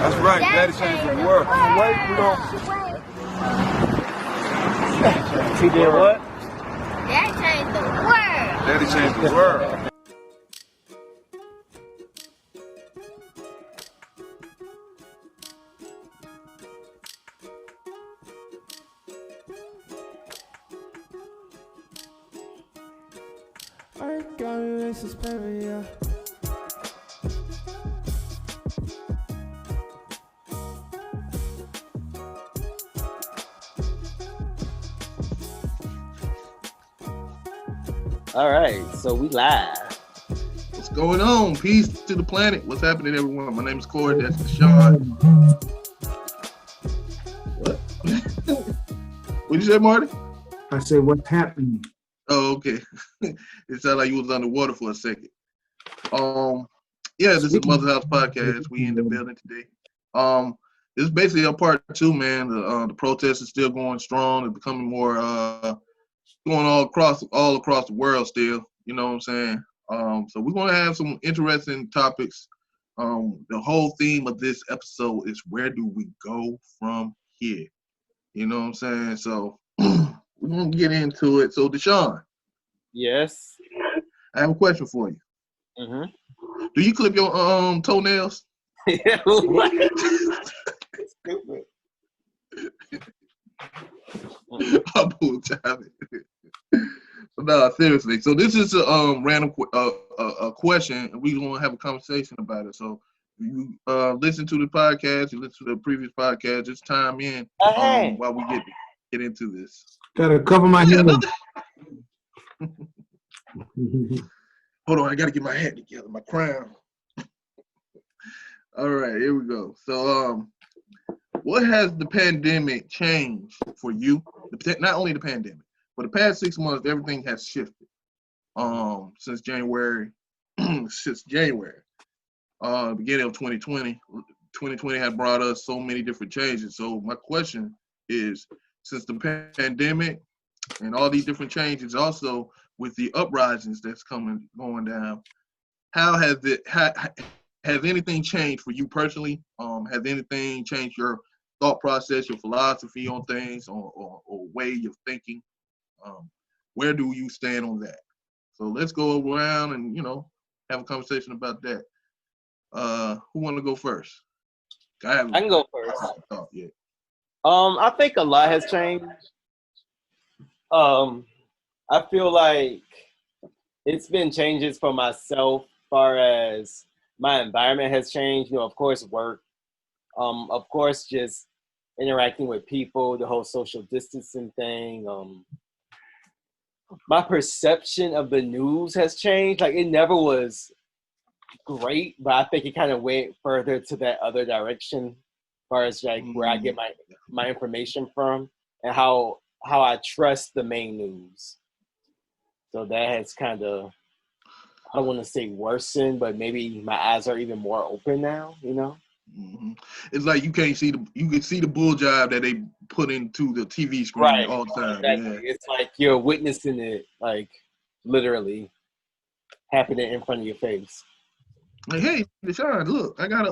That's right. Daddy changed the world. He did what? Daddy changed the world. Daddy changed the world. I got this is baby, yeah. All right, so we live. What's going on? Peace to the planet. What's happening, everyone? My name is Corey. That's Deshaun. What? What'd you say, Marty? I said, what's happening? Oh, okay. It sounded like you was underwater for a second. Yeah, this is Mother House Podcast. We in the building today. This is basically a part two, man. The protest is still going strong. It's becoming more going all across the world still. You know what I'm saying? So we're gonna have some interesting topics. The whole theme of this episode is where do we go from here? You know what I'm saying? So we're gonna get into it. So Deshaun. Yes. I have a question for you. Mm-hmm. Do you clip your toenails? Yeah. Stupid. I'm apologizing. No, seriously. So this is a random a question, and we're gonna have a conversation about it. So you listen to the podcast, you listen to the previous podcast, just time in while we get into this. Gotta cover my head. Hold on, I gotta get my hat together, my crown. All right, here we go. So what has the pandemic changed for you? Not only the pandemic, but the past 6 months, everything has shifted. Since January, beginning of 2020. 2020 had brought us so many different changes. So my question is, since the pandemic and all these different changes, also with the uprisings that's going down, how has has anything changed for you personally? Has anything changed your thought process, your philosophy on things, or way of thinking? Where do you stand on that? So let's go around and, have a conversation about that. Who want to go first? I can go first. Oh, yeah. I think a lot has changed. I feel like it's been changes for myself as far as my environment has changed. Of course, work. Of course, just interacting with people, the whole social distancing thing. My perception of the news has changed. Like, it never was great, but I think it kind of went further to that other direction as far as like where I get my information from and how I trust the main news. So that has kind of, I don't want to say worsened, but maybe my eyes are even more open now, Mm-hmm. It's like you can see the bull jive that they put into the TV screen all the time. Exactly. Yeah. It's like you're witnessing it, like literally happening in front of your face. Like, hey, Deshaun, look, I got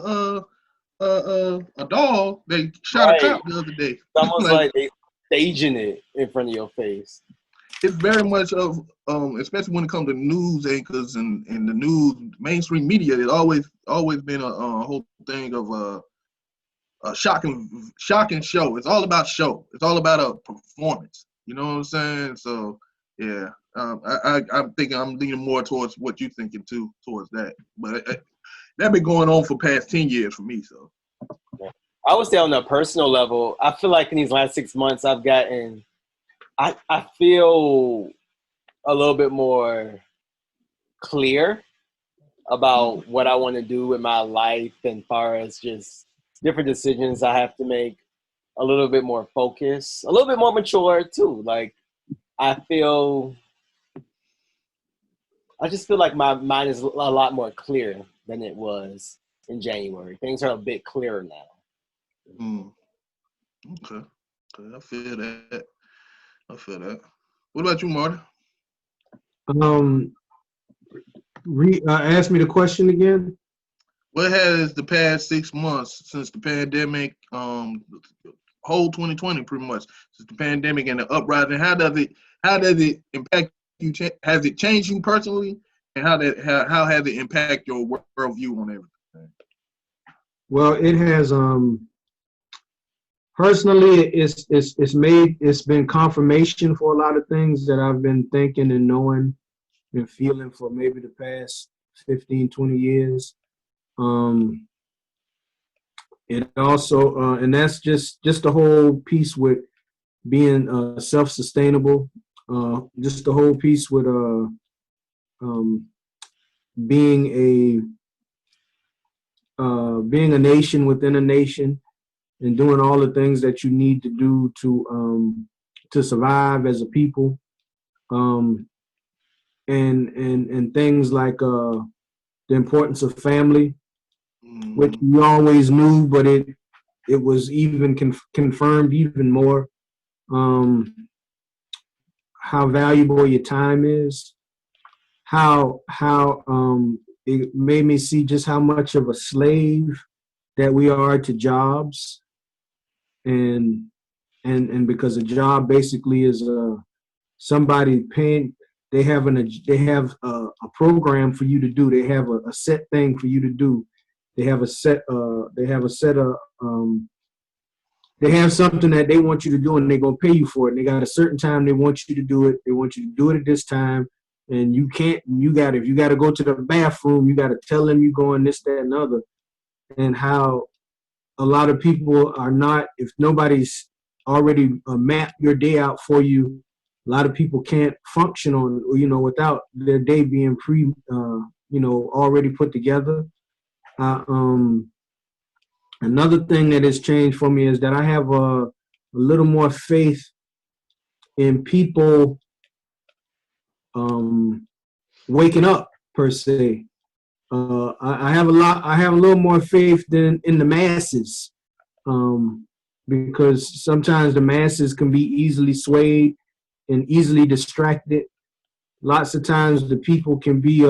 a dog. They shot a cop the other day. It's almost like they staging it in front of your face. It's very much of, especially when it comes to news anchors and the news mainstream media. It's always been a whole thing of a shocking show. It's all about show. It's all about a performance. You know what I'm saying? So yeah, I'm thinking I'm leaning more towards what you're thinking too, towards that. But that's been going on for past 10 years for me. So I would say on a personal level, I feel like in these last 6 months I've gotten. I feel a little bit more clear about what I want to do with my life and far as just different decisions I have to make, a little bit more focused, a little bit more mature too. Like I just feel like my mind is a lot more clear than it was in January. Things are a bit clearer now. Okay. I feel that. What about you, Marty? Ask me the question again. what has the past 6 months since the pandemic, whole 2020 pretty much, since the pandemic and the uprising, how does it impact you? Has it changed you personally, and how has it impact your worldview on everything? Well, it has personally it's been confirmation for a lot of things that I've been thinking and knowing and feeling for maybe the past 15, 20 years. It also and that's just the whole piece with being self-sustainable, just the whole piece with being being a nation within a nation and doing all the things that you need to do to survive as a people, and things like the importance of family, which we always knew, but it was even confirmed even more. How valuable your time is. How it made me see just how much of a slave that we are to jobs, and because a job basically is somebody paying. They have a program for you to do. They have a set thing for you to do. They have a set of they have something that they want you to do, and they're gonna pay you for it. And they got a certain time they want you to do it. They want you to do it at this time, and you can't. If you gotta go to the bathroom, you gotta tell them you're going this, that, and other. And how a lot of people are not. If nobody's already mapped your day out for you, a lot of people can't function on without their day being already put together. Another thing that has changed for me is that I have a little more faith in people waking up per se. I have a little more faith than in the masses, because sometimes the masses can be easily swayed and easily distracted. Lots of times the people can be,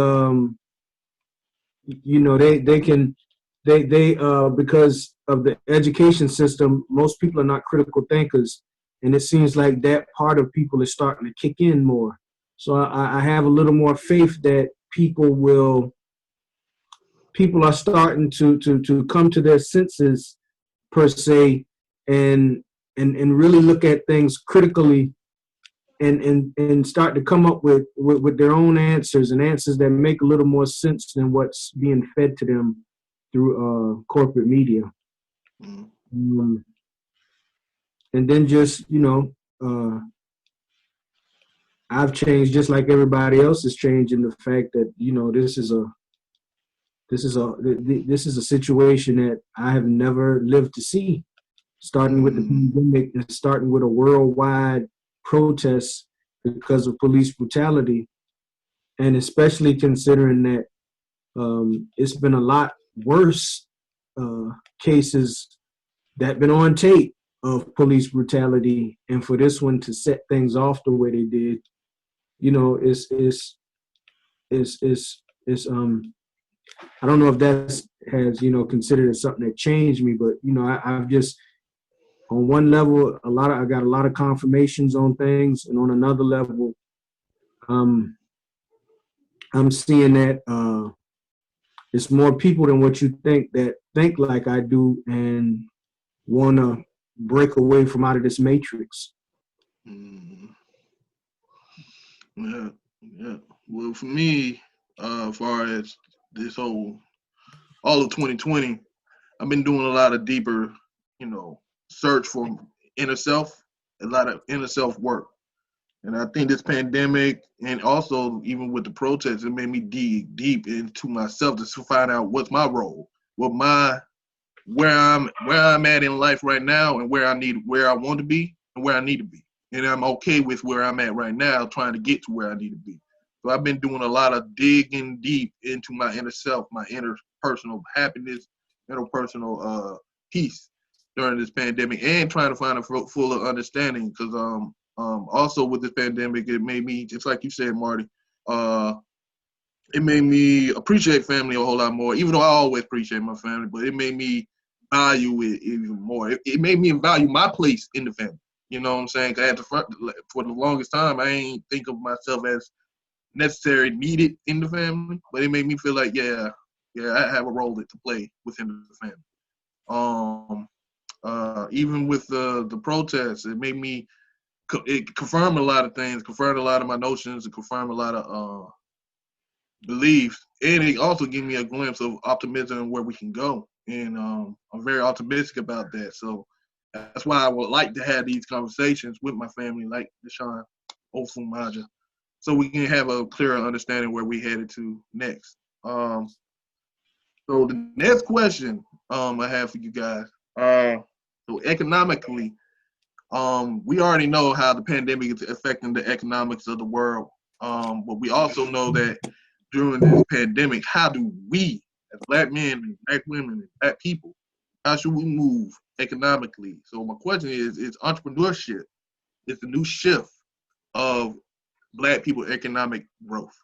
they because of the education system, most people are not critical thinkers, and it seems like that part of people is starting to kick in more. So I have a little more faith that people are starting to come to their senses per se, and really look at things critically, and start to come up with their own answers, and answers that make a little more sense than what's being fed to them through corporate media. And then just I've changed just like everybody else has changed, in the fact that this is a situation that I have never lived to see, starting with the pandemic and starting with a worldwide protest because of police brutality, and especially considering that it's been a lot worse cases that been on tape of police brutality, and for this one to set things off the way they did, I don't know if that has considered as something that changed me, but I've just, on one level, I got a lot of confirmations on things, and on another level, I'm seeing that it's more people than what you think that think like I do and want to break away from out of this matrix. Yeah. Well, for me, as far as this all of 2020, I've been doing a lot of deeper, search for inner self, a lot of inner self work. And I think this pandemic, and also even with the protests, it made me dig deep into myself to find out what's my role, where I'm at in life right now, and where I want to be and where I need to be. And I'm okay with where I'm at right now, trying to get to where I need to be. So I've been doing a lot of digging deep into my inner self, my inner personal happiness, interpersonal peace during this pandemic, and trying to find a fuller understanding. Because also with this pandemic, it made me, just like you said, Marty, it made me appreciate family a whole lot more. Even though I always appreciate my family, but it made me value it even more. It made me value my place in the family. You know what I'm saying? 'Cause I had to, for the longest time, I ain't think of myself as necessary, needed in the family. But it made me feel like, yeah, I have a role to play within the family. Even with the protests, it made me, it confirmed a lot of things, confirmed a lot of my notions, it confirmed a lot of beliefs, and it also gave me a glimpse of optimism and where we can go. And I'm very optimistic about that. So that's why I would like to have these conversations with my family, like Deshaun Ofumaja, so we can have a clearer understanding where we headed to next. So the next question I have for you guys. So economically, we already know how the pandemic is affecting the economics of the world. But we also know that during this pandemic, how do we, as Black men and Black women and Black people, how should we move economically? So my question is entrepreneurship is the new shift of Black people economic growth?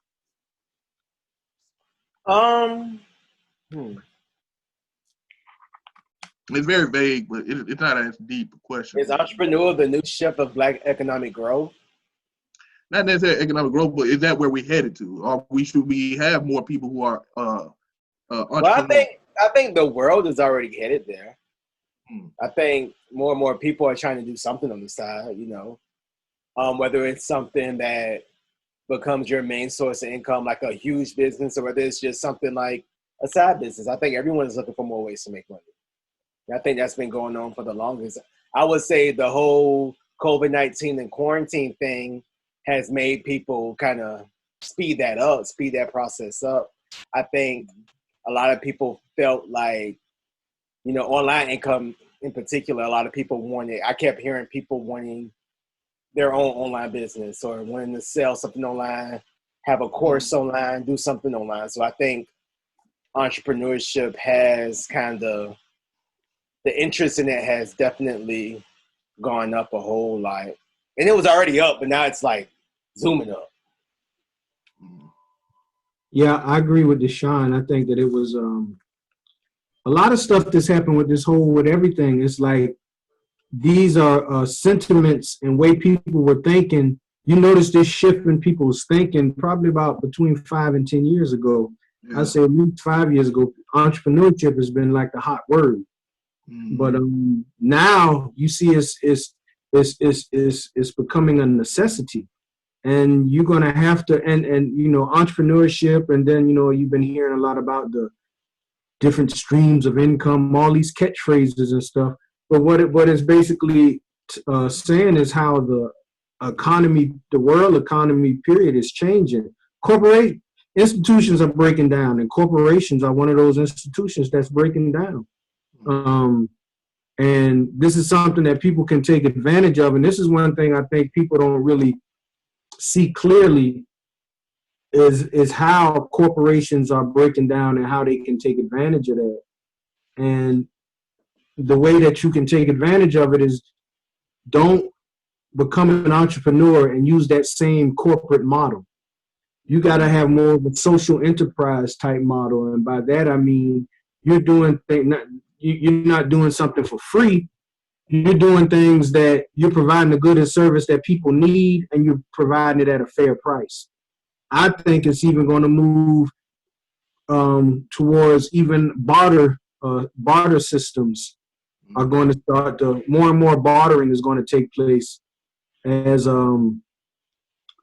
It's very vague, but it's not as deep a question. Is entrepreneur the new shift of Black economic growth? Not necessarily economic growth, but is that where we headed to? Or should we have more people who are entrepreneurs? Well, I think the world is already headed there. I think more and more people are trying to do something on the side, you know, whether it's something that becomes your main source of income, like a huge business, or whether it's just something like a side business. I think everyone is looking for more ways to make money. And I think that's been going on for the longest. I would say the whole COVID-19 and quarantine thing has made people kind of speed that process up. I think a lot of people felt like, you know, online income in particular, a lot of people wanted, I kept hearing people wanting their own online business or wanting to sell something online, have a course online, do something online. So I think entrepreneurship has kind of, the interest in it has definitely gone up a whole lot. And it was already up, but now it's like zooming up. Yeah, I agree with Deshaun. I think that it was a lot of stuff that's happened with everything. It's like these are sentiments and way people were thinking. You notice this shift in people's thinking probably about between 5 and 10 years ago. Yeah. I say at least 5 years ago, entrepreneurship has been like the hot word. But now you see it's becoming a necessity. And you're going to have to, and you know, entrepreneurship, and then, you know, you've been hearing a lot about the different streams of income, all these catchphrases and stuff. But what it's basically saying is how the economy, the world economy period is changing. Corporate institutions are breaking down, and corporations are one of those institutions that's breaking down. And this is something that people can take advantage of. And this is one thing I think people don't really see clearly is how corporations are breaking down and how they can take advantage of that. And the way that you can take advantage of it is don't become an entrepreneur and use that same corporate model. You got to have more of a social enterprise type model. And by that, I mean, you're not doing something for free. You're doing things that you're providing a good and service that people need, and you're providing it at a fair price. I think it's even going to move towards even barter systems are going to start to, more and more bartering is going to take place as, you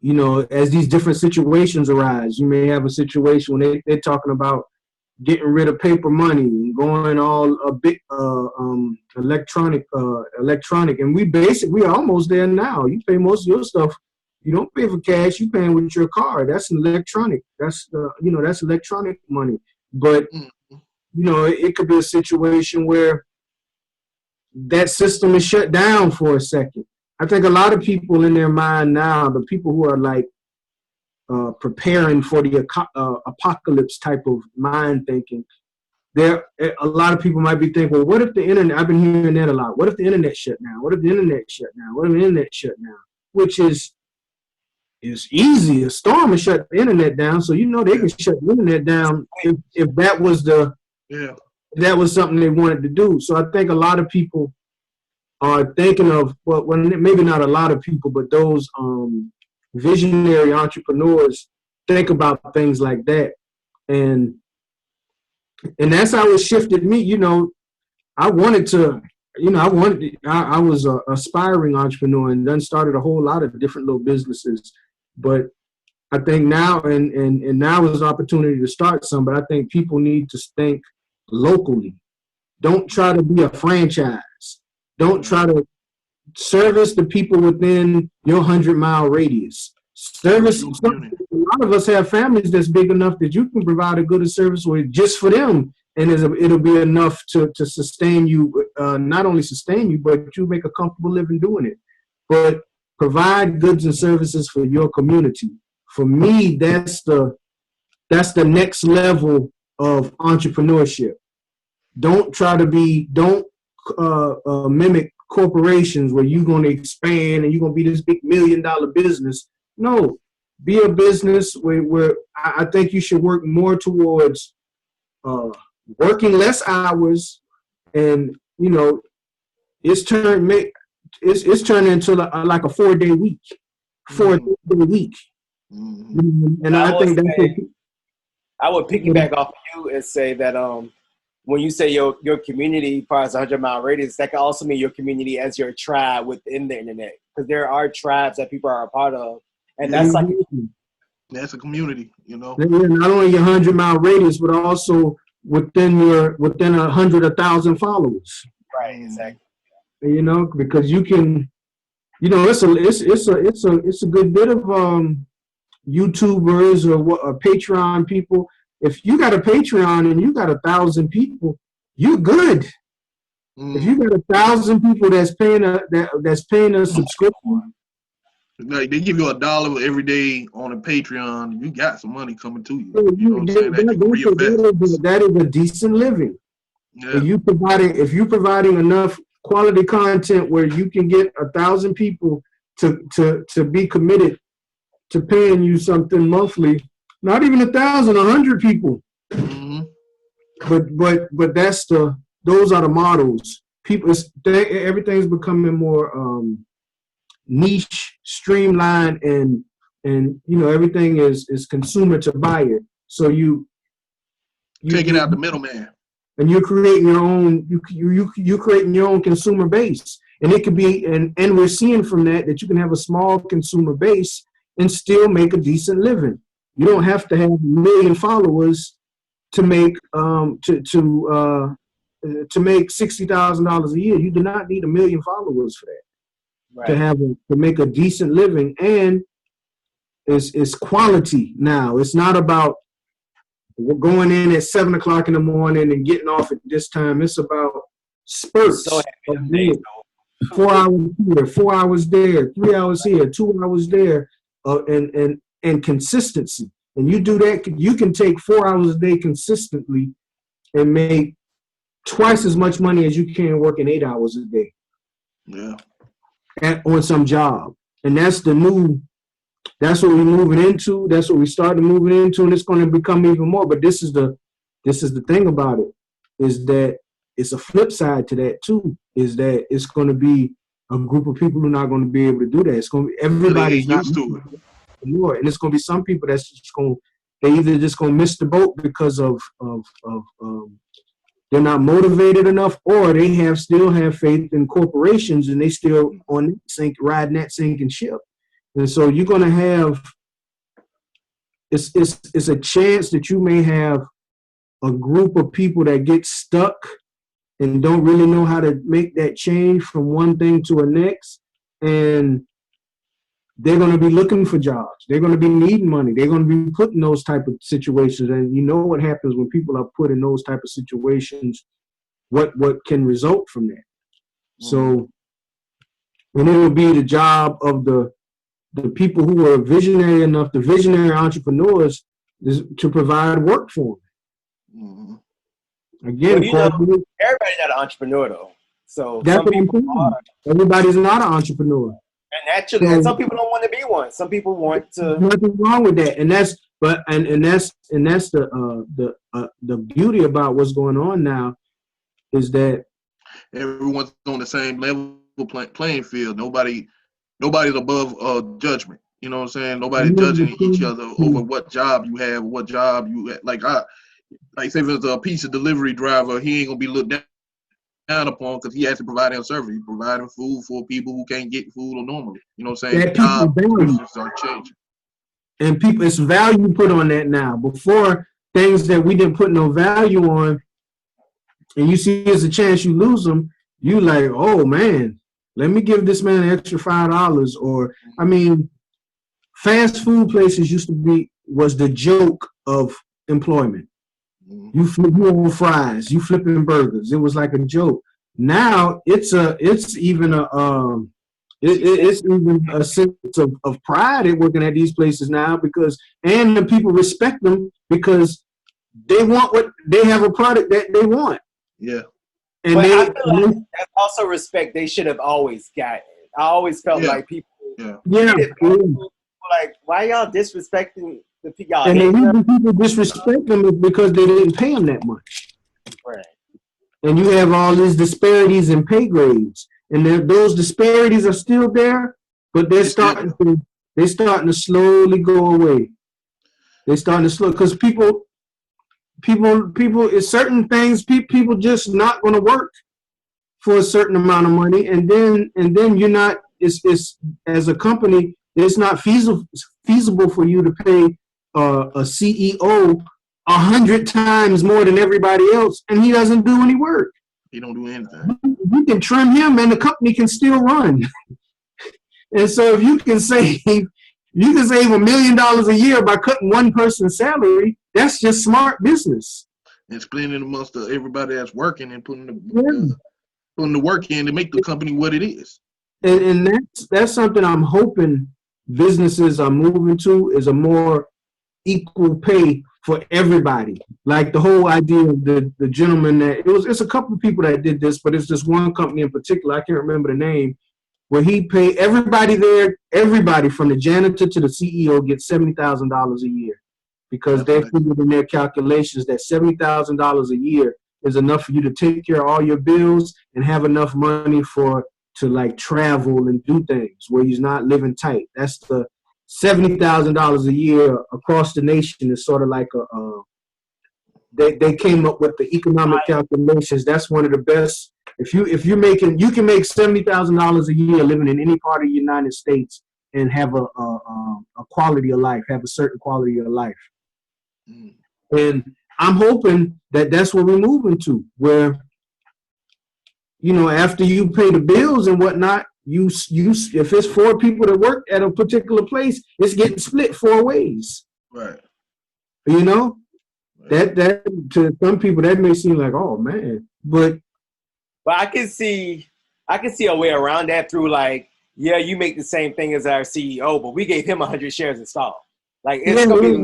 know, as these different situations arise. You may have a situation when they're talking about getting rid of paper money and going all a bit electronic, and we are almost there now. You pay most of your stuff. You don't pay for cash. You paying with your card. That's an electronic. That's that's electronic money. But you know, it could be a situation where that system is shut down for a second. I think a lot of people in their mind now, the people who are like preparing for the apocalypse type of mind thinking, a lot of people might be thinking, well, what if the internet, I've been hearing that a lot, what if the internet shut down? What if the internet shut down? What if the internet shut down? Which is it's easy. A storm will shut the internet down, so you know they can shut the internet down if that was that was something they wanted to do. So I think a lot of people are thinking of well, maybe not a lot of people, but those visionary entrepreneurs think about things like that, and that's how it shifted me. You know, I wanted to. You know, I was an aspiring entrepreneur and then started a whole lot of different little businesses. But I think now, and now is an opportunity to start some, but I think people need to think locally. Don't try to be a franchise. Don't try to service the people within your 100-mile radius. Service. A lot of us have families that's big enough that you can provide a good service with just for them. And it'll be enough to sustain you, not only sustain you, but you make a comfortable living doing it. But provide goods and services for your community. For me, that's the next level of entrepreneurship. Don't mimic corporations where you're going to expand and you're going to be this big $1 million business. No, be a business where I think you should work more towards working less hours, and you know, it's turned into like a 4-day week, 4-day week. And I think I would piggyback off of you and say that when you say your community provides a 100-mile radius, that can also mean your community as your tribe within the internet, because there are tribes that people are a part of, and that's like that's a community, you know. Not only your 100-mile radius, but also within 100,000 followers. Right, exactly. You know, because you can, you know, it's a good bit of YouTubers or Patreon people. If you got a Patreon and you got 1,000 people, you're good. If you got 1,000 people that's paying a subscription, like they give you $1 every day on a Patreon, you got some money coming to you. You know what I'm saying? That is a decent living. Yeah. If you're providing enough quality content where you can get 1,000 people to be committed to paying you something monthly, not even 1,000, 100 people. Mm-hmm. But those are the models. People, everything's becoming more niche, streamlined, and you know, everything is consumer to buyer. So you taking out the middleman, and you're creating your own. You creating your own consumer base, and it could be and we're seeing from that you can have a small consumer base and still make a decent living. You don't have to have 1 million followers to make to make $60,000 a year. You do not need 1 million followers for that. Right. To make a decent living, and it's quality now. It's not about going in at 7 o'clock in the morning and getting off at this time. It's about spurts. So 4 hours here, 4 hours there, 3 hours here, 2 hours there, and consistency. And you do that, you can take 4 hours a day consistently and make twice as much money as you can working 8 hours a day. Yeah. On some job. And that's what we're moving into. That's what we started moving into, and it's going to become even more. But this is the thing about it, is that it's a flip side to that too, is that it's going to be a group of people who are not going to be able to do that. It's going to be everybody's not used to it. More. And it's going to be some people that's just they either just going to miss the boat because of they're not motivated enough, or they still have faith in corporations and they still riding that sinking ship. And so you're going to have, it's a chance that you may have a group of people that get stuck and don't really know how to make that change from one thing to the next. And they're going to be looking for jobs. They're going to be needing money. They're going to be put in those type of situations. And you know what happens when people are put in those type of situations, what can result from that. So, and it will be the job of the people who are visionary enough, the visionary entrepreneurs, is to provide work for them. Again, everybody's not an entrepreneur though. So that's what I'm saying. Everybody's not an entrepreneur. And naturally, and some people don't want to be one. Some people want to. Nothing wrong with that, and that's the beauty about what's going on now is that everyone's on the same level playing field. Nobody's above judgment. You know what I'm saying? Nobody's judging each other over what job you have, what job you have. Like say if it's a pizza delivery driver, he ain't gonna be looked down upon because he has to provide a service. He's providing food for people who can't get food normally. You know what I'm saying? that people value. Are changing. And people, it's value put on that now. Before, things that we didn't put no value on, and you see there's a chance you lose them, you like, oh man, let me give this man an extra $5. Or, I mean, fast food places was the joke of employment. You flipping fries, you flipping burgers. It was like a joke. Now it's even a sense of pride in working at these places now and the people respect them because they have a product that they want. Yeah. And but I feel like that's also respect they should have always gotten. I always felt like people like, why y'all disrespecting the people? And the reason people disrespect them is because they didn't pay them that much. Right. And you have all these disparities in pay grades. And those disparities are still there, but they're starting to slowly go away. They're starting to slow because people is certain things people just not going to work for a certain amount of money, and then you're not. It's as a company, it's not feasible for you to pay a CEO 100 times more than everybody else, and he doesn't do any work. He don't do anything. You can trim him, and the company can still run. And so, if you can save $1 million a year by cutting one person's salary, that's just smart business. And splitting it amongst everybody that's working and putting the work in to make the company what it is. And that's something I'm hoping businesses are moving to, is a more equal pay for everybody. Like the whole idea of the gentleman it's a couple of people that did this, but it's just one company in particular, I can't remember the name, where he paid everybody from the janitor to the CEO gets $70,000 a year because they figured in their calculations that $70,000 a year is enough for you to take care of all your bills and have enough money to like travel and do things where he's not living tight. That's the $70,000 a year across the nation is sort of like they came up with the economic calculations. That's one of the best. If you can make $70,000 a year living in any part of the United States and have a quality of life, have a certain quality of life. And I'm hoping that that's what we're moving to, where, after you pay the bills and whatnot, if it's 4 people that work at a particular place, it's getting split 4 ways. Right. That to some people that may seem like, oh man, but I can see a way around that through like, you make the same thing as our CEO, but we gave him 100 shares installed. Like it's gonna be.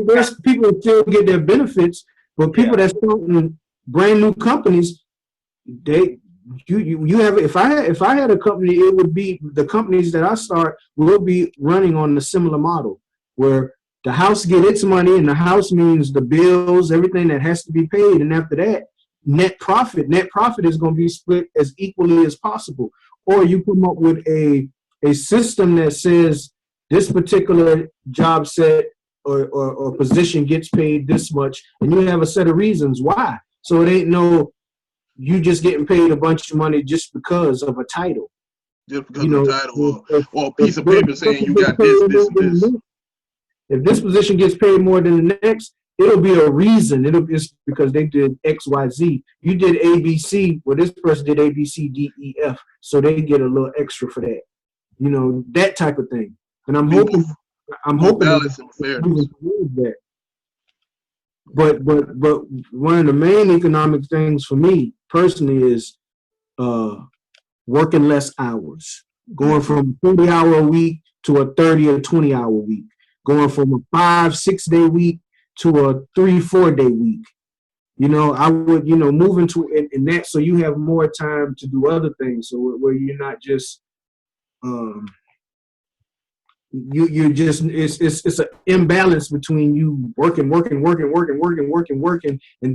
There's people that still get their benefits, but people that starting brand new companies, you have. If I had a company, it would be the companies that I start will be running on a similar model where the house get its money, and the house means the bills, everything that has to be paid, and after that, net profit is going to be split as equally as possible. Or you come up with a system that says this particular job set or position gets paid this much, and you have a set of reasons why. So it ain't you just getting paid a bunch of money just because of a title. Just because of a title or a piece of paper saying you got this. If this position gets paid more than the next, it'll be a reason. It's because they did X, Y, Z. You did A, B, C. Well, this person did A, B, C, D, E, F. So they get a little extra for that. That type of thing. And I'm hoping that. But one of the main economic things for me personally is working less hours, going from 40-hour a week to a 30 or 20-hour week, going from a 5-6 day week to a 3-4 day week. I would, move into it in that so you have more time to do other things. So where you're not just you're just it's an imbalance between you working, and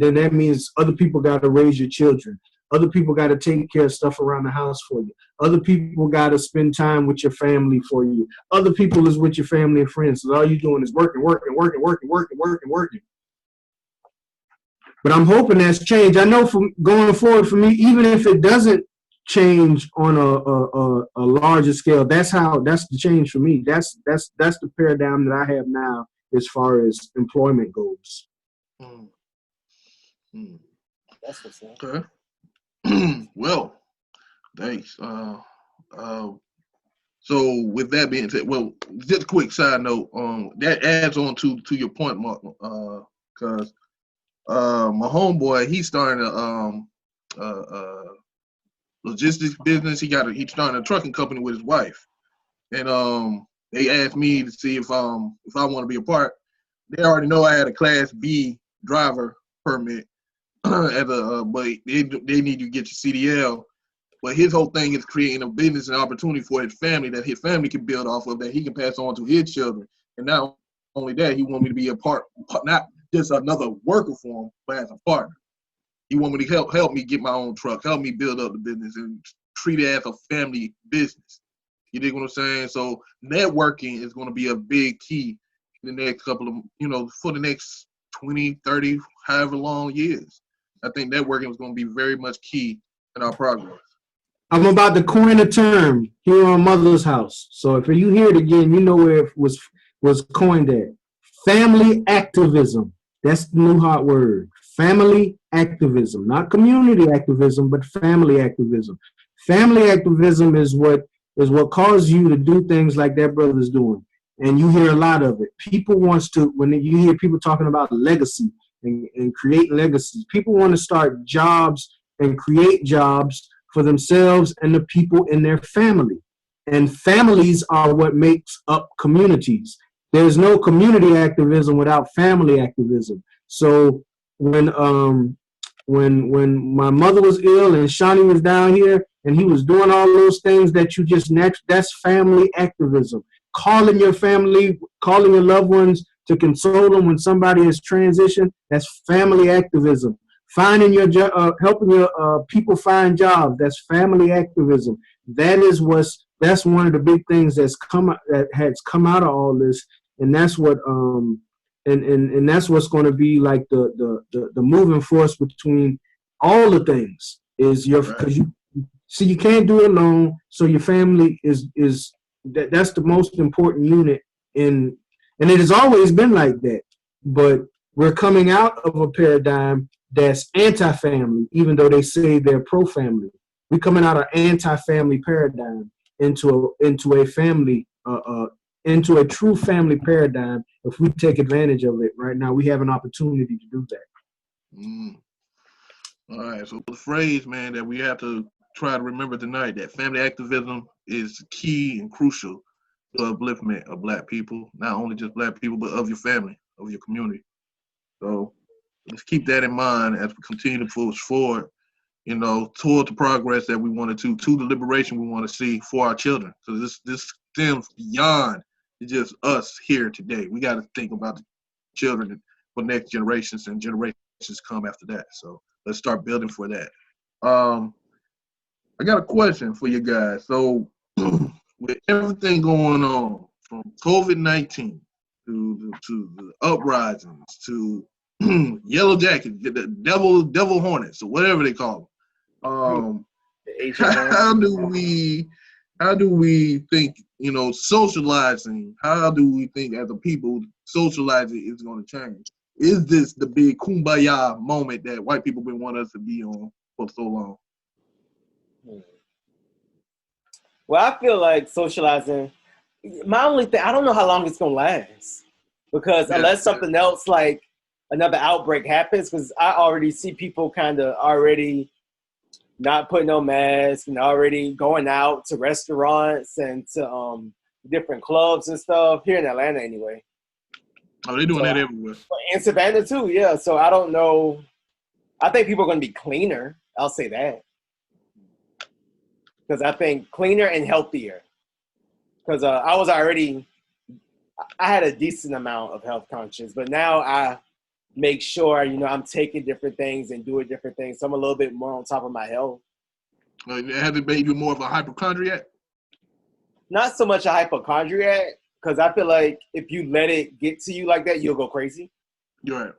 then that means other people got to raise your children. Other people got to take care of stuff around the house for you. Other people got to spend time with your family for you. Other people is with your family and friends. So all you're doing is working. But I'm hoping that's changed. I know from going forward for me, even if it doesn't change on a larger scale, that's the change for me. That's the paradigm that I have now as far as employment goes. That's what's up. Okay. Well, thanks. So with that being said, well, just a quick side note. That adds on to your point, Mark. Because my homeboy, he's starting a logistics business. He's starting a trucking company with his wife, and they asked me to see if I want to be a part. They already know I had a Class B driver permit, but they need you to get your CDL. But his whole thing is creating a business and opportunity for his family that his family can build off of, that he can pass on to his children. And not only that, he want me to be a part, not just another worker for him, but as a partner. He want me to help me get my own truck, help me build up the business, and treat it as a family business. You dig what I'm saying? So networking is going to be a big key in the next couple of, for the next 20, 30, however long years. I think networking is going to be very much key in our progress. I'm about to coin a term here on Mother's House. So if you hear it again, you know where it was coined at. Family activism. That's the new hot word. Family activism, not community activism, but family activism. Family activism is what causes you to do things like that brother's doing. And you hear a lot of it. People wants to, when you hear people talking about legacy and create legacies, people want to start jobs and create jobs for themselves and the people in their family. And families are what makes up communities. There's no community activism without family activism. So when my mother was ill and Shawnee was down here and he was doing all those things that you just that's family activism. Calling your family, calling your loved ones to console them when somebody is transitioned, that's family activism. Finding your helping your people find jobs, that's family activism. That's one of the big things that has come out of all this, and that's what and that's what's going to be like the moving force between all the things is because you can't do it alone. So your family is that's the most important unit and it has always been like that. But we're coming out of a paradigm that's anti-family, even though they say they're pro-family. We're coming out of anti-family paradigm into a family, into a true family paradigm. If we take advantage of it right now, we have an opportunity to do that. All right, so the phrase, man, that we have to try to remember tonight, that family activism is key and crucial to upliftment of Black people, not only just Black people, but of your family, of your community. So let's keep that in mind as we continue to push forward, toward the progress that we wanted to the liberation we want to see for our children. Because this stems beyond just us here today. We got to think about the children for next generations and generations come after that. So let's start building for that. I got a question for you guys. So with everything going on, from COVID-19 to the uprisings to Yellow Jackets, the devil hornets, or whatever they call them. How do we think, socializing? How do we think as a people socializing is going to change? Is this the big kumbaya moment that white people been wanting us to be on for so long? Well, I feel like socializing, my only thing, I don't know how long it's going to last. Because unless something else like another outbreak happens, because I already see people kind of already not putting on masks and already going out to restaurants and to different clubs and stuff here in Atlanta anyway. Oh, they're doing that everywhere. In Savannah too, yeah. So I don't know. I think people are going to be cleaner. I'll say that. Because I think cleaner and healthier. because I had a decent amount of health conscience, but now I make sure, I'm taking different things and doing different things. So I'm a little bit more on top of my health. Has it made you more of a hypochondriac? Not so much a hypochondriac, because I feel like if you let it get to you like that, you'll go crazy. Right.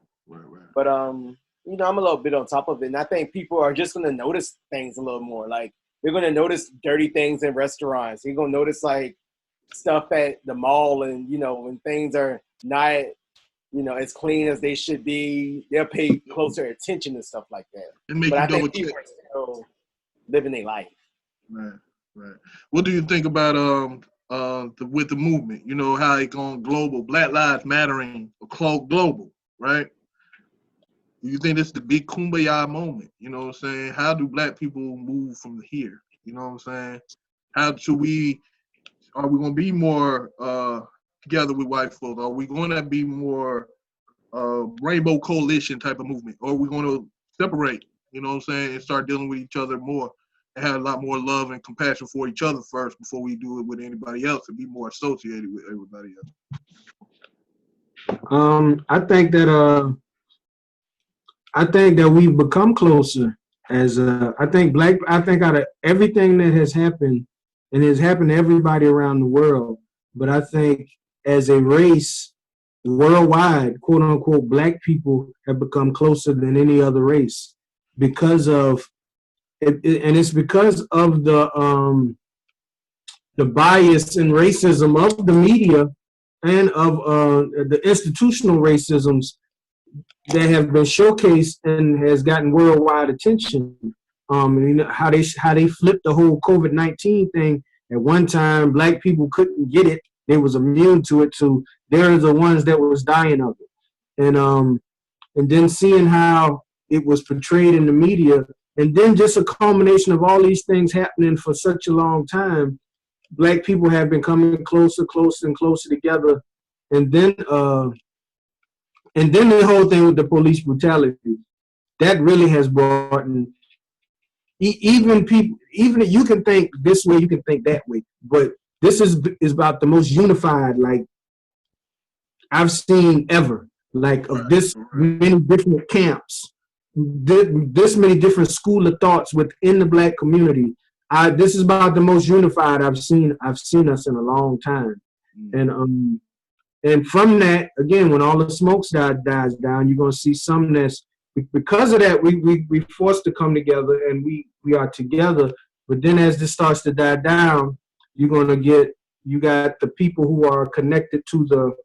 But I'm a little bit on top of it, and I think people are just gonna notice things a little more. Like they're gonna notice dirty things in restaurants. You're gonna notice like stuff at the mall, and when things are not as clean as they should be, they'll pay closer attention to stuff like that. And make but you I double think check. people are still living their life. Right. What do you think about with the movement? How it gone global, Black Lives Mattering, global, right? Do you think this is the big kumbaya moment? You know what I'm saying? How do Black people move from here? You know what I'm saying? How should are we going to be more together with white folks? Are we going to be more rainbow coalition type of movement? Or are we going to separate, you know what I'm saying, and start dealing with each other more and have a lot more love and compassion for each other first before we do it with anybody else and be more associated with everybody else? I think that we've become closer as I think out of everything that has happened, and it's happened to everybody around the world, but I think as a race worldwide, quote unquote, Black people have become closer than any other race because of it, and it's because of the bias and racism of the media and of the institutional racisms that have been showcased and has gotten worldwide attention. How they flipped the whole COVID-19 thing. At one time, Black people couldn't get it; they was immune to it. So they're the ones that was dying of it, and then seeing how it was portrayed in the media, and then just a culmination of all these things happening for such a long time. Black people have been coming closer and closer together, and then the whole thing with the police brutality, that really has brought in even people, even if you can think this way, you can think that way, but this is about the most unified, like, I've seen ever, like, of this many different camps, this many different school of thoughts within the Black community. This is about the most unified I've seen us in a long time. And from that, again, when all the smoke dies down, you're gonna see some that's because of that we forced to come together, and we are together. But then as this starts to die down, you got the people who are connected to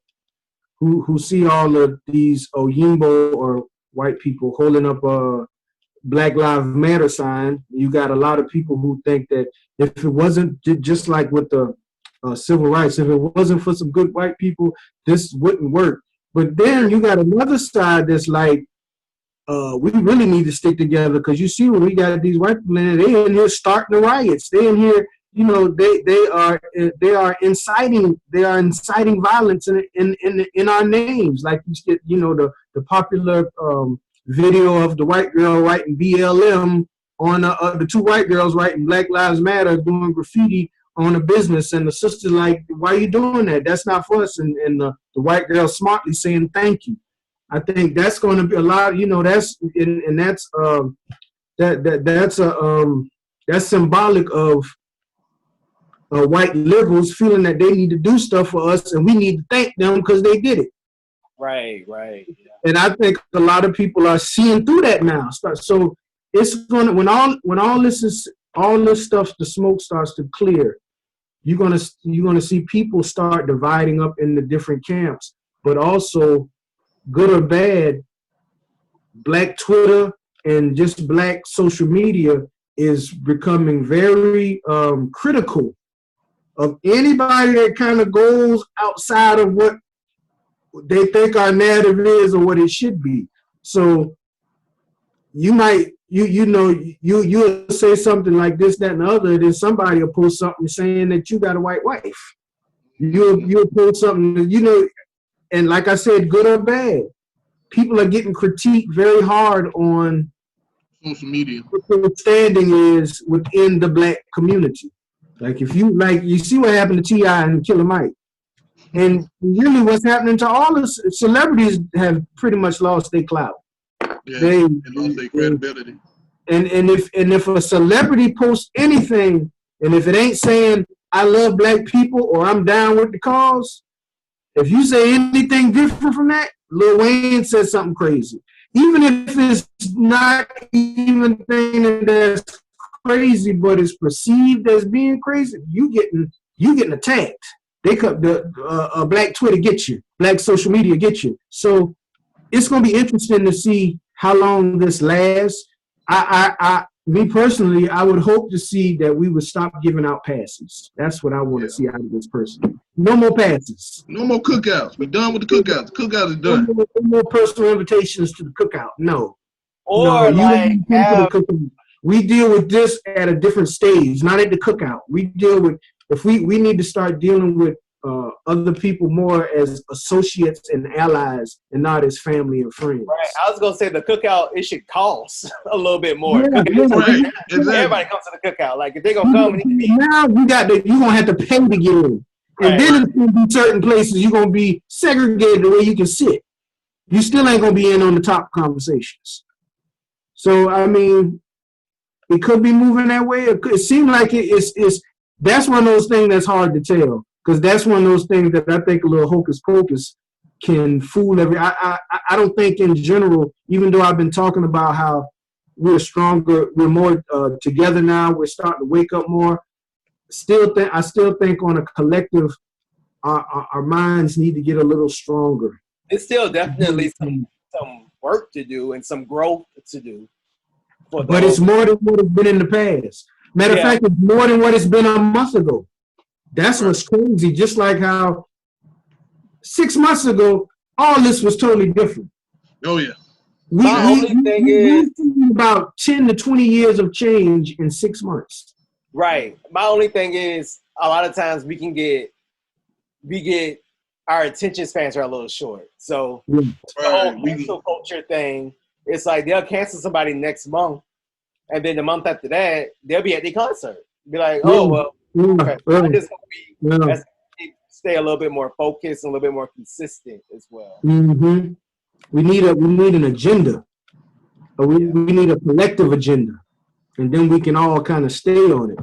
who see all of these Oyinbo or white people holding up a Black Lives Matter sign. You got a lot of people who think that if it wasn't just like with the civil rights, if it wasn't for some good white people, this wouldn't work. But then you got another side that's like, we really need to stick together, because you see when we got these white people in, they in here starting the riots. They in here, they are inciting violence in our names. Like you get, the popular video of the white girl writing BLM on the two white girls writing Black Lives Matter, doing graffiti on a business, and the sister like, why are you doing that? That's not for us. And the white girl smartly saying thank you. I think that's going to be a lot. That's symbolic of white liberals feeling that they need to do stuff for us, and we need to thank them because they did it. Right. Yeah. And I think a lot of people are seeing through that now. So it's gonna when all this stuff, the smoke starts to clear, you're gonna see people start dividing up into different camps, but also, good or bad, Black Twitter and just Black social media is becoming very critical of anybody that kind of goes outside of what they think our narrative is or what it should be. So you might you'll say something like this, that, and the other, then somebody will post something saying that you got a white wife. You'll post something, and like I said, good or bad, people are getting critiqued very hard on social media, what their standing is within the Black community. Like if you see what happened to T.I. and Killer Mike. And really what's happening to all the celebrities have pretty much lost their clout. Yeah, They lost their credibility. And if a celebrity posts anything, and if it ain't saying I love black people or I'm down with the cause, if you say anything different from that, Lil Wayne says something crazy. Even if it's not even thing that's crazy, but it's perceived as being crazy, you getting attacked. They cut the black Twitter get you, black social media get you. So it's gonna be interesting to see how long this lasts. Me personally, I would hope to see that we would stop giving out passes. That's what I want to see out of this person. No more passes. No more cookouts. We done with the cookouts. The cookout is done. No more personal invitations to the cookout. No. Or We deal with this at a different stage, not at the cookout. We deal with we need to start dealing with other people more as associates and allies and not as family and friends. Right. I was gonna say the cookout, it should cost a little bit more. Right. Exactly. Exactly. Everybody comes to the cookout. Like if they're gonna come, now you're gonna have to pay to get in. Right. And then it's gonna be certain places you're gonna be segregated the way you can sit. You still ain't gonna be in on the top conversations. So I mean, it could be moving that way. It seems like it's that's one of those things that's hard to tell. Because that's one of those things that I think a little hocus pocus can fool I don't think in general, even though I've been talking about how we're stronger, we're more together now, we're starting to wake up more. I still think on a collective, our minds need to get a little stronger. It's still definitely some work to do and some growth to do. But it's more than what it's been in the past. Matter of fact, it's more than what it's been a month ago. That's what's crazy. Just like how 6 months ago, all this was totally different. Oh yeah. My only thing is about 10 to 20 years of change in 6 months. Right. My only thing is a lot of times we get our attention spans are a little short. So the whole cancel culture thing, it's like they'll cancel somebody next month, and then the month after that, they'll be at the concert. Be like, oh well. Okay. I just hope we stay a little bit more focused and a little bit more consistent as well. Mm-hmm. We need an agenda. We need a collective agenda, and then we can all kind of stay on it.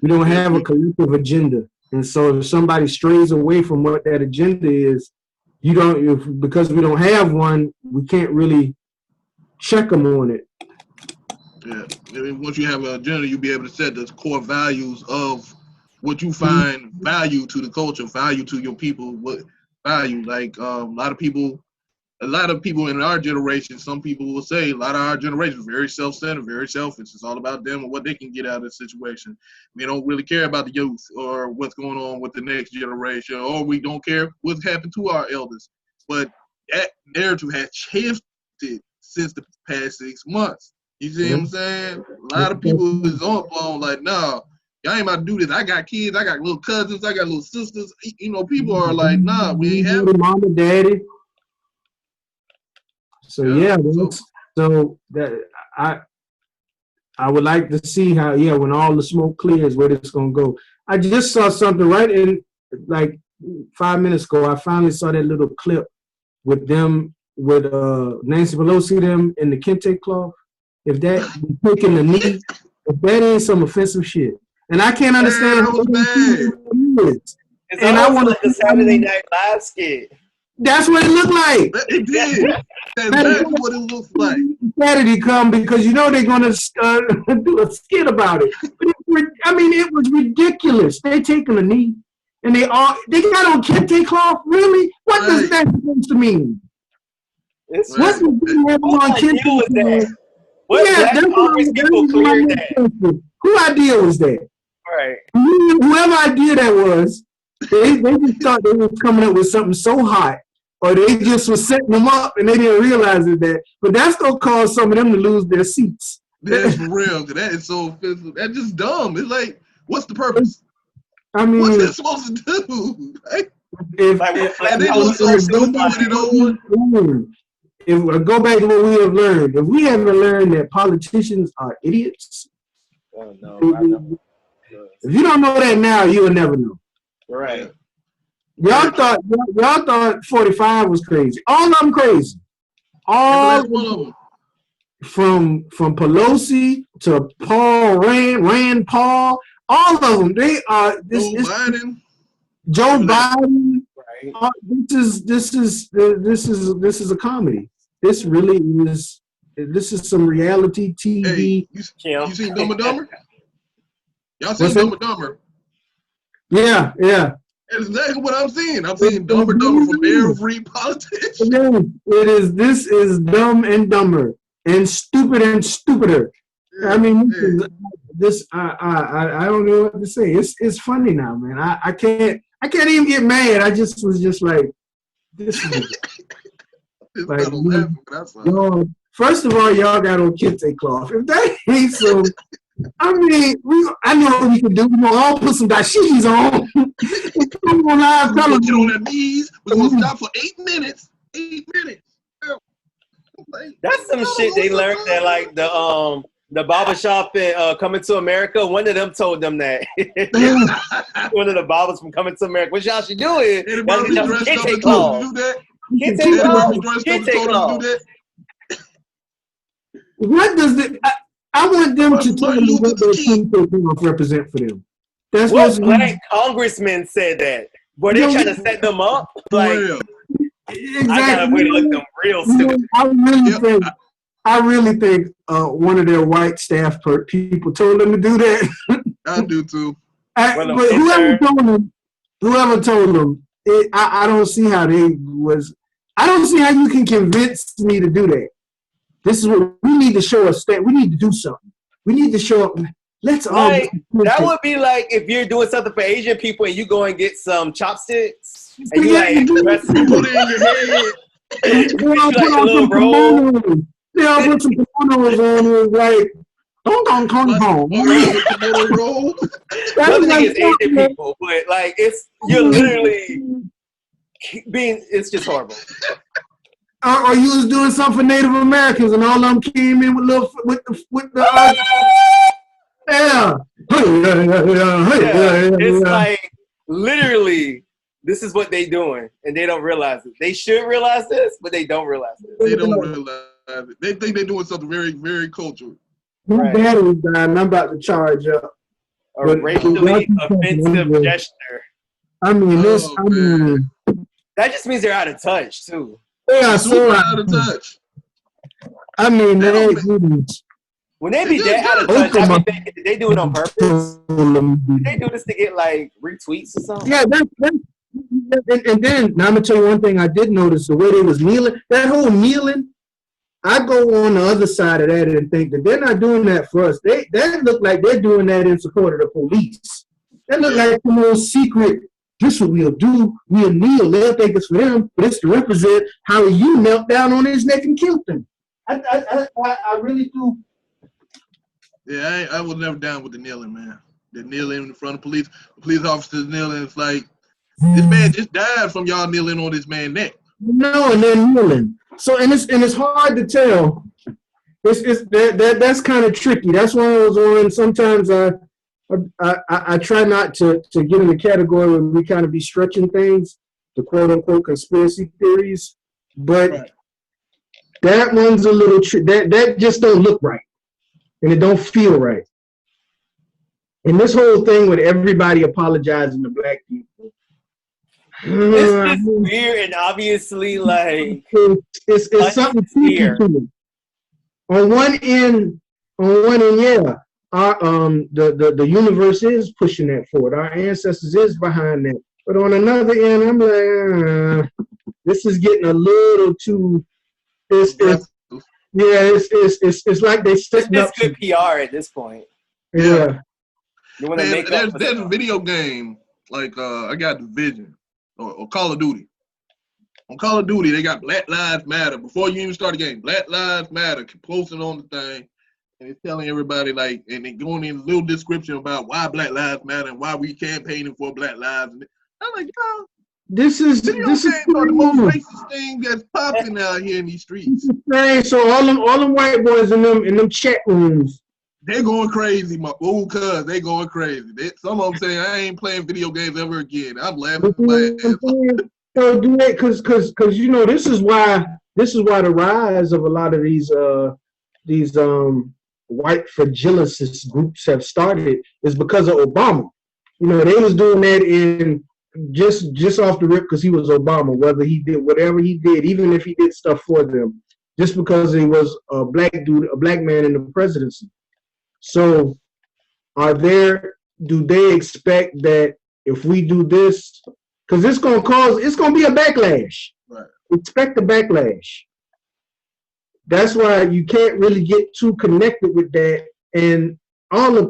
We don't have a collective agenda, and so if somebody strays away from what that agenda is, because we don't have one, we can't really check them on it. Yeah. Once you have an agenda, you'll be able to set the core values of what you find value to the culture, value to your people, what value. Like a lot of people in our generation, some people will say a lot of our generation is very self-centered, very selfish. It's all about them and what they can get out of the situation. We don't really care about the youth or what's going on with the next generation, or we don't care what's happened to our elders. But that narrative has shifted since the past 6 months. You see what I'm saying? A lot of people is on phone like, nah, y'all ain't about to do this. I got kids, I got little cousins, I got little sisters. You know, people are like, nah, we ain't having mama, daddy. So so that I would like to see how when all the smoke clears, where it's gonna go. I just saw something right in like 5 minutes ago. I finally saw that little clip with them with Nancy Pelosi them in the kente cloth. If that taking the knee, if that ain't some offensive shit, and I can't understand how it is. It's almost like a Saturday Night Live skit. That's what it looked like. It did. That's exactly what it looks like. Saturday come because they're gonna do a skit about it. But it was ridiculous. They taking a knee, and they got on kente cloth. Really? What does that supposed to mean? What idea was that? Who idea was that? Right. Whoever idea that was, they just thought they were coming up with something so hot, or they just were setting them up and they didn't realize it. But that's gonna cause some of them to lose their seats. That's for real. That is so offensive. That's just dumb. It's like, what's the purpose? What's it supposed to do? If I go back to what we have learned, if we haven't learned that politicians are idiots, If you don't know that now, you'll never know. Right. Y'all thought 45 was crazy. All of them crazy. All Every last one of them. From Pelosi to Rand Paul, all of them. They are Joe Biden. Right. This is a comedy. This really is. This is some reality TV. Hey, you seen Dumb and Dumber? Y'all seen What's Dumb that? and Dumber? Yeah. That's exactly what I'm seeing. I'm seeing Dumb and Dumber from every politician. Again, this is Dumb and Dumber and Stupid and Stupider. Yeah, I mean, yeah. I don't know what to say. It's funny now, man. I can't even get mad. I just was just like, this is like, y'all, first of all, y'all got on kente cloth. If that ain't so, I mean, I know what we can do. We're gonna all put some dashikis on. Come on live, We're gonna get on their knees. We're gonna stop for 8 minutes. 8 minutes. That's some shit they learned at like the barbershop in Coming to America. One of them told them that. One of the barbers from Coming to America. What y'all should do is Anybody be dressed up and told you to do that? Kente cloth. What does it? I want them to tell me what their kente cloth represent for them. That's what black congressman said that. Were they trying to set them up? Like, exactly. I got a way to look them real stupid. I really think one of their white staff people told them to do that. I do too. But whoever told them, I don't see how I don't see how you can convince me to do that. This is what we need to show us. We need to do something. We need to show up. Let's all. Like, that would be like if you're doing something for Asian people and you go and get some chopsticks and you like put it in your head. They all put on some kimonos. They all put some kimonos on. It was like, don't come home. Nothing against Asian people, but like you're literally it's just horrible. Or you was doing something for Native Americans and all of them came in with the yeah. It's like literally this is what they doing and they don't realize it. They should realize this, but they don't realize it. They don't realize it. They think they're doing something very, very cultural. My battery's dying. I'm about to charge up. A racially offensive gesture. I mean, that just means they're out of touch too. Yeah, so out of touch. I mean, when they be that out of touch, I be thinking, did they do it on purpose? Did they do this to get like retweets or something? Yeah, and then now I'm gonna tell you one thing I did notice: the way they was kneeling, that whole kneeling. I go on the other side of that and think that they're not doing that for us. That look like they're doing that in support of the police. That look like some old secret. This is what we'll do. We'll kneel. They'll think it's for them, but it's to represent how you knelt down on his neck and killed him. I really do. Yeah, I was never down with the kneeling, man. The kneeling in front of police. The police officers kneeling. It's like, this man just died from y'all kneeling on this man's neck. No, and they're kneeling. So and it's hard to tell. That's kind of tricky. That's why I was on. Sometimes I try not to get in the category where we kind of be stretching things, the quote unquote conspiracy theories. But that one's a little that just don't look right, and it don't feel right. And this whole thing with everybody apologizing to black people. It's just weird and obviously like it's something here. On one end, yeah. The universe is pushing that forward. Our ancestors is behind that. But on another end, I'm like, this is getting a little too. It's like they setting up. It's good PR at this point. Yeah. You want to make there's a video game like I got Division or Call of Duty. On Call of Duty, they got Black Lives Matter. Before you even start the game, Black Lives Matter. Keep posting on the thing. And it's telling everybody, like, and they going in a little description about why Black Lives Matter and why we campaigning for Black Lives. And I'm like, yo, this is the most racist thing that's popping out here in these streets. So all them white boys in them chat rooms, They going crazy, cuz they going crazy. Some of them saying I ain't playing video games ever again. I'm laughing my ass off. So do that because this is why the rise of a lot of these white fragilicist groups have started is because of Obama. They was doing that in just off the rip because he was Obama, whether he did whatever he did, even if he did stuff for them, just because he was a black man in the presidency. So do they expect that if we do this, because it's going to be a backlash. Right. Expect a backlash. That's why you can't really get too connected with that. And all the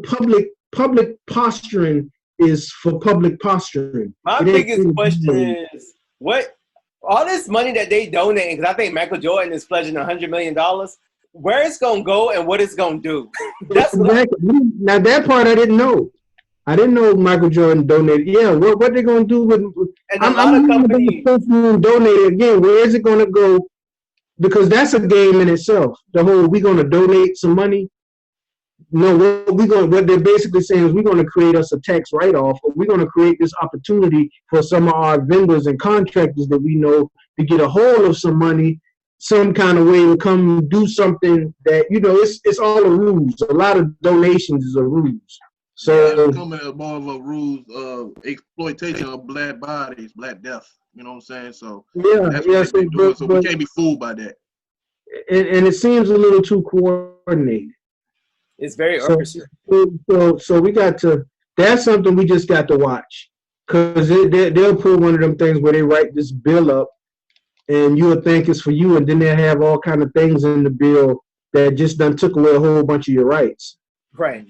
public posturing is for public posturing. My biggest question is what all this money that they donate, because I think Michael Jordan is pledging $100 million. Where it's gonna go and what it's gonna do? That's exactly. Now that part I didn't know. I didn't know Michael Jordan donated. Yeah, what they gonna do with? And a lot of companies donated again. Where is it gonna go? Because that's a game in itself. The whole we gonna donate some money. No, what they're basically saying is we're gonna create us a tax write-off, or we're gonna create this opportunity for some of our vendors and contractors that we know to get a hold of some money, some kind of way to come do something that it's all a ruse. A lot of donations is a ruse. So it's coming as more of a ruse of exploitation of black bodies, black death. You know what I'm saying? So that's what they're doing. So we can't be fooled by that. And it seems a little too coordinated. It's very orchestrated. So we got to. That's something we just got to watch, because they'll pull one of them things where they write this bill up, and you'll think it's for you, and then they'll have all kind of things in the bill that just done took away a whole bunch of your rights. Right.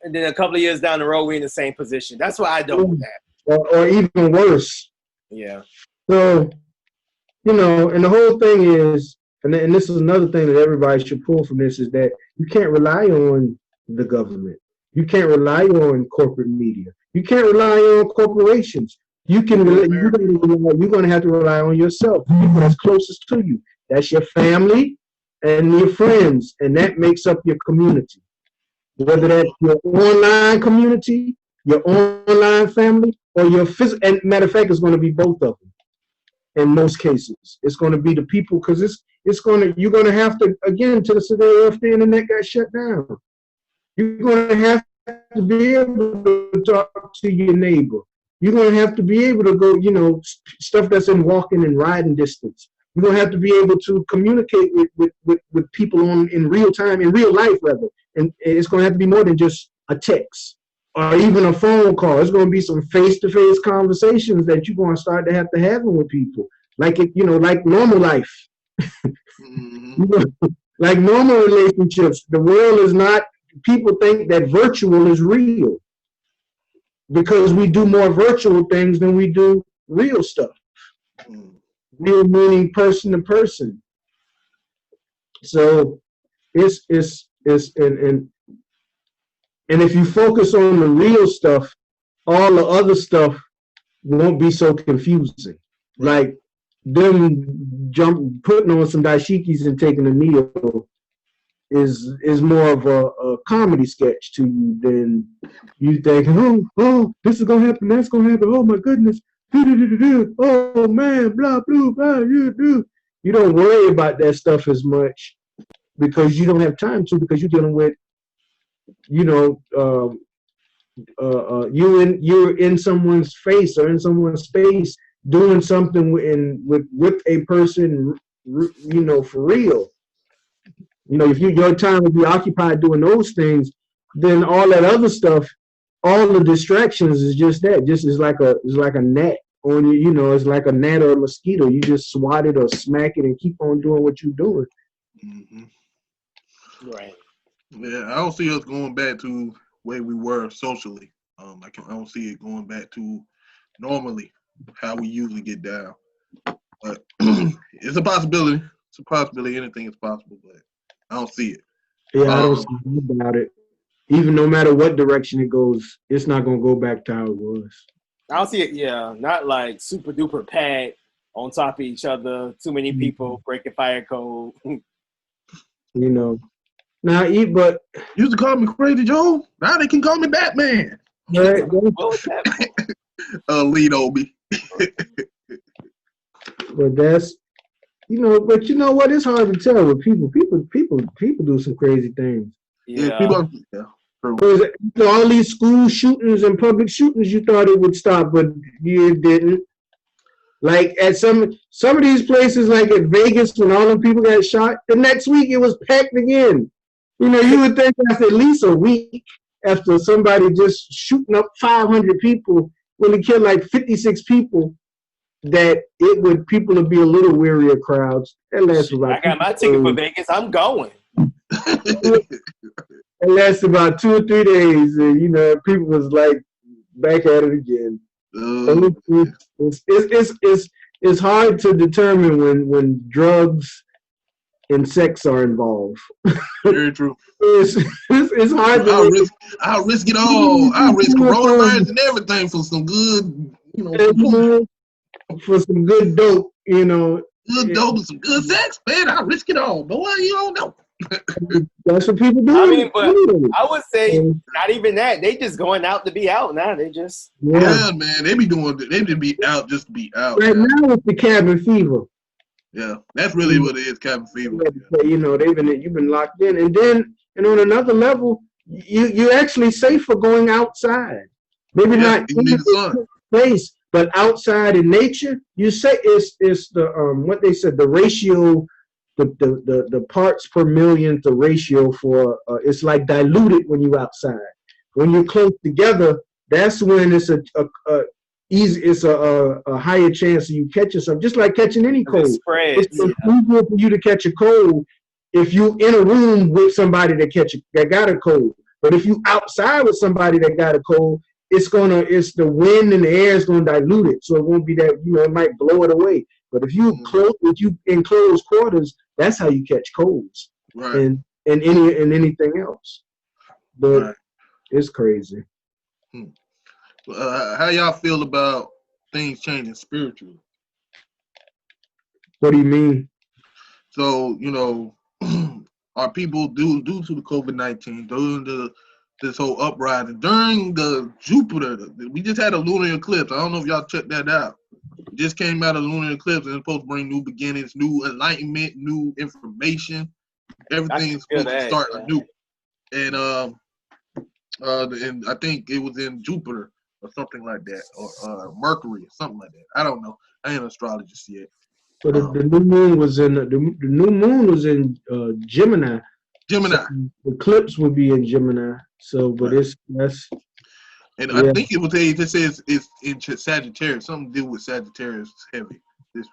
And then a couple of years down the road, we're in the same position. That's why I don't do that. Or even worse. Yeah. So, and the whole thing is, and this is another thing that everybody should pull from this, is that you can't rely on the government. You can't rely on corporate media. You can't rely on corporations. You're going to have to rely on yourself, people that's closest to you. That's your family and your friends, and that makes up your community. Whether that's your online community, your online family, or your physical. And matter of fact, it's going to be both of them. In most cases, it's going to be the people, because you're going to have to, again, to the scenario if the internet got shut down, you're going to have to be able to talk to your neighbor. You're going to have to be able to go, stuff that's in walking and riding distance. You're going to have to be able to communicate with people in real time, in real life, rather. And it's going to have to be more than just a text or even a phone call. It's going to be some face-to-face conversations that you're going to start to have with people, like like normal life, like normal relationships. The world is not. People think that virtual is real because we do more virtual things than we do real stuff. Real meaning person to person. So it's and if you focus on the real stuff, all the other stuff won't be so confusing. Like them putting on some dashikis and taking a needle is more of a comedy sketch to you than you think, oh, this is gonna happen, that's gonna happen, oh my goodness, oh man, blah blah blah, you don't worry about that stuff as much because you don't have time to, because you're dealing with you're in someone's face or in someone's space doing something with a person, for real. If your time will be occupied doing those things, then all that other stuff, all the distractions is just that. Just is like a gnat on you. It's like a gnat or a mosquito. You just swat it or smack it and keep on doing what you're doing. Mm-hmm. Right. Yeah, I don't see us going back to where we were socially. I don't see it going back to normally how we usually get down. But it's a possibility. It's a possibility. Anything is possible, but I don't see it. Yeah, I don't see about it. Even no matter what direction it goes, it's not going to go back to how it was. I don't see it, yeah. Not like super duper packed on top of each other, too many people breaking fire code. Now, but Used to call me Crazy Joe. Now they can call me Batman. but What was that? Lead Obi. that's but you know what? It's hard to tell with people. People do some crazy things. Yeah, Yeah. people are, yeah. True. All these school shootings and public shootings, you thought it would stop, but it didn't. Like at some of these places, like at Vegas, when all the people got shot, the next week it was packed again. You know, you would think after at least a week after somebody just shooting up 500 people when they killed like 56 people, that people would be a little weary of crowds. That lasts about I got my ticket for Vegas. I'm going. It lasted about 2 or 3 days, and people was like back at it again. It's hard to determine when drugs and sex are involved. Very true. It's hard to. I'll risk it all. I'll risk coronavirus and everything for some good, for some good dope, good dope and some good sex, man. I'll risk it all, boy. You don't know. That's what people do. I mean, but I would say not even that. They just going out to be out now. They just yeah, man. They just be out just to be out. Right now it's the cabin fever. Yeah, that's really what it is, cabin fever. You've been locked in, and on another level, you're actually safe for going outside. Maybe not in the place, but outside in nature. You say it's the what they said, the ratio. The parts per millionth, the ratio for it's like diluted when you're outside. When you're close together, that's when it's a higher chance of you catching something. Just like catching any cold. It's easier for you to catch a cold if you in a room with somebody that got a cold. But if you outside with somebody that got a cold, it's the wind and the air is gonna dilute it, so it won't be that it might blow it away. But if you in closed quarters, that's how you catch colds, right? And anything else. But right. It's crazy. How y'all feel about things changing spiritually? What do you mean? So are people due to the COVID-19 during this whole uprising during the Jupiter? We just had a lunar eclipse. I don't know if y'all checked that out. It just came out of lunar eclipse, and it's supposed to bring new beginnings, new enlightenment, new information. Everything is supposed to start anew. And and I think it was in Jupiter or something like that, or Mercury or something like that. I don't know. I ain't an astrologist yet. So the new moon was in the new moon was in Gemini. Gemini. So the eclipse would be in Gemini. So, but that's. And I think it just says it's in Sagittarius. Something to do with Sagittarius heavy this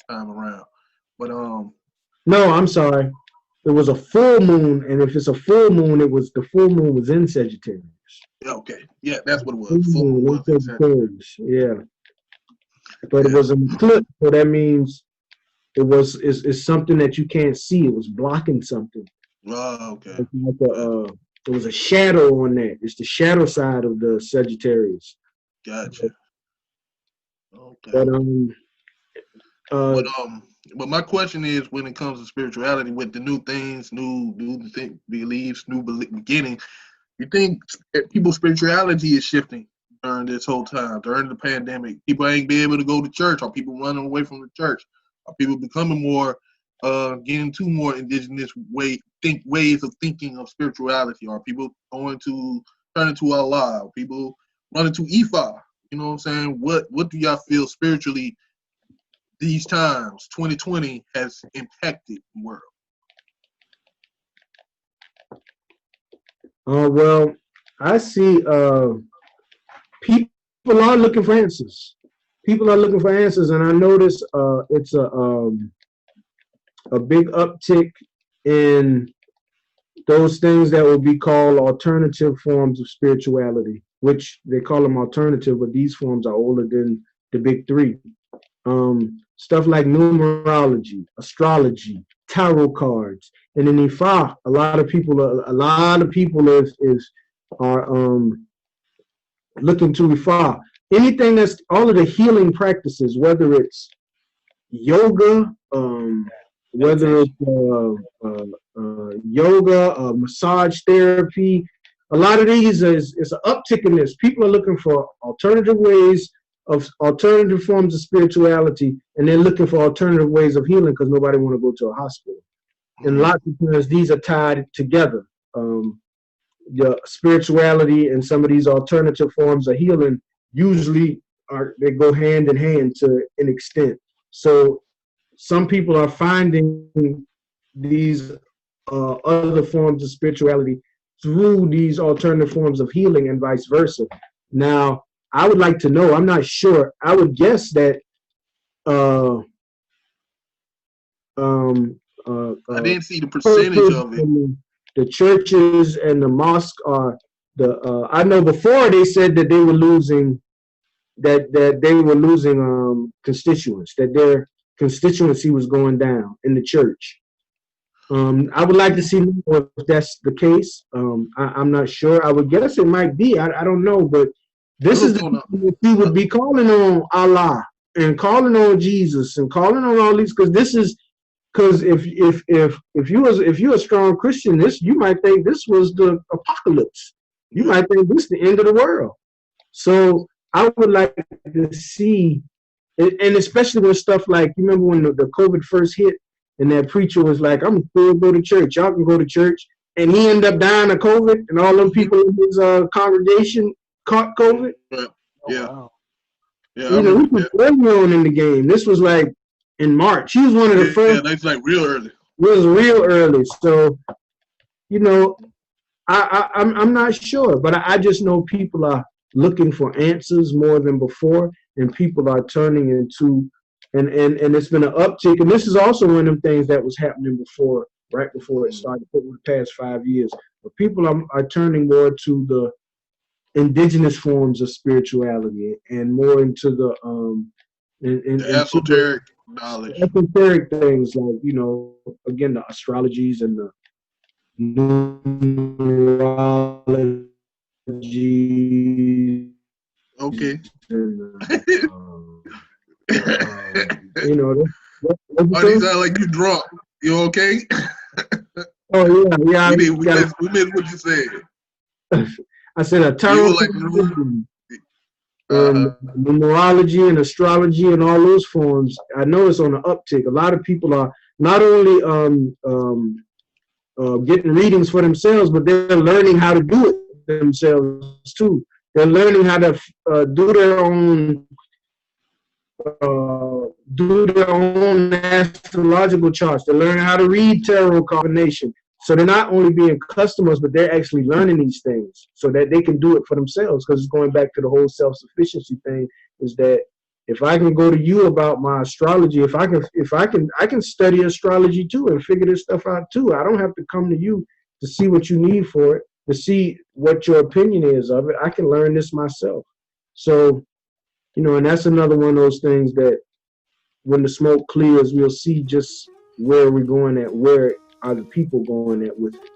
time around. But no, I'm sorry. It was a full moon, and if it's a full moon, the full moon was in Sagittarius. Okay, yeah, that's what it was. Full moon was in Sagittarius. Yeah, but it was an eclipse, so that means it's something that you can't see. It was blocking something. Oh, okay. There was a shadow on that. It's the shadow side of the Sagittarius. Gotcha. Okay. But my question is, when it comes to spirituality, with the new things, new beliefs, new beginning, you think people's spirituality is shifting during this whole time, during the pandemic? People ain't be able to go to church. Are people running away from the church? Are people becoming more, getting to more indigenous ways of thinking of spirituality? Are people turning to Allah? Are people running to Ifa? You know what I'm saying? What do y'all feel spiritually these times, 2020, has impacted the world? Well, I see people are looking for answers. People are looking for answers, and I notice it's a big uptick in those things that will be called alternative forms of spirituality, which they call them alternative, but these forms are older than the big three. Stuff like numerology, astrology, tarot cards, and in Ifa, a lot of people are looking to Ifa. Anything that's all of the healing practices, whether it's yoga, whether it's yoga, massage therapy. A lot of these is an uptick in this. People are looking for alternative ways of alternative forms of spirituality, and they're looking for alternative ways of healing because nobody want to go to a hospital. And lots of times these are tied together. The spirituality and some of these alternative forms of healing usually they go hand in hand to an extent. So some people are finding these other forms of spirituality through these alternative forms of healing and vice versa. Now, I would like to know, I'm not sure, I would guess that I didn't see the percentage of it. The churches and the mosque are I know before they said that they were losing constituents, that their constituency was going down in the church. I would like to see more if that's the case. I'm not sure. I would guess it might be. I don't know, but this is the he would be calling on Allah and calling on Jesus and calling on all these, because if you're a strong Christian, you might think this was the apocalypse. You might think this is the end of the world. So I would like to see, and especially with stuff like, you remember when the COVID first hit, and that preacher was like, I'm going to go to church. Y'all can go to church. And he ended up dying of COVID, and all them people in his congregation caught COVID. Yeah. Wow. Yeah. You know, he was early on in the game. This was like in March. He was one of the first. Yeah, that's like real early. It was real early. So, you know, I'm not sure, but I just know people are looking for answers more than before, and people are turning into, and it's been an uptick. And this is also one of them things that was happening before, right before it started, over the past 5 years. But people are turning more to the indigenous forms of spirituality and more into the the esoteric knowledge, esoteric things, like, you know, again, the astrologies and the numerology. Okay. And, you know, Oh, you sound like you drunk. You okay? Oh yeah. We missed what you said. I said a tarot, like, numerology and astrology and all those forms. I know it's on the uptick. A lot of people are not only getting readings for themselves, but they're learning how to do it themselves too. They're learning how to do their own astrological charts. They're learning how to read tarot combination. So they're not only being customers, but they're actually learning these things so that they can do it for themselves. Because it's going back to the whole self-sufficiency thing, is that if I can go to you about my astrology, I can study astrology too and figure this stuff out too. I don't have to come to you to see what you need for it, to see what your opinion is of it. I can learn this myself. So, you know, and that's another one of those things that when the smoke clears, we'll see just where we're going at, where are the people going at with it.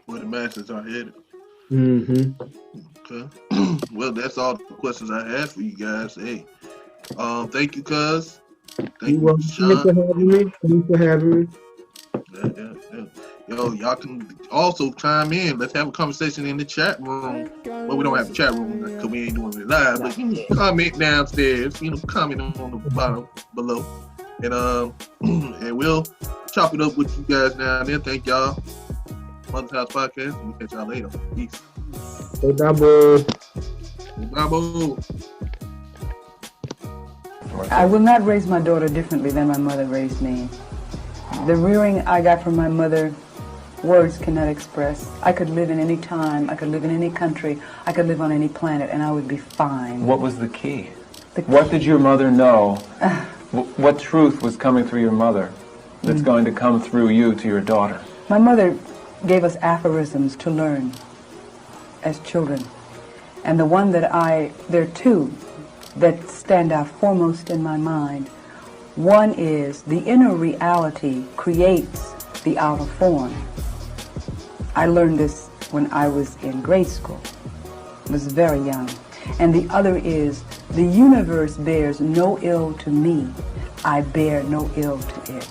Where the masses are headed. Mm-hmm. Okay. Well, that's all the questions I had for you guys. Hey, thank you, cuz. Thank you, Sean. Thanks for having me. Yeah. Yo, y'all can also chime in. Let's have a conversation in the chat room. Well, we don't have a chat room because we ain't doing it live, but comment downstairs. You know, comment on the bottom below, and we'll chop it up with you guys now and then. Thank y'all. Mother's House Podcast. We'll catch y'all later. Peace. Hey, Dabo. I will not raise my daughter differently than my mother raised me. The rearing I got from my mother, words cannot express. I could live in any time, I could live in any country, I could live on any planet, and I would be fine. What was the key? What did your mother know? What truth was coming through your mother that's going to come through you to your daughter? My mother gave us aphorisms to learn as children. And the one that there are two that stand out foremost in my mind. One is the inner reality creates the outer form. I learned this when I was in grade school. I was very young. And the other is the universe bears no ill to me. I bear no ill to it.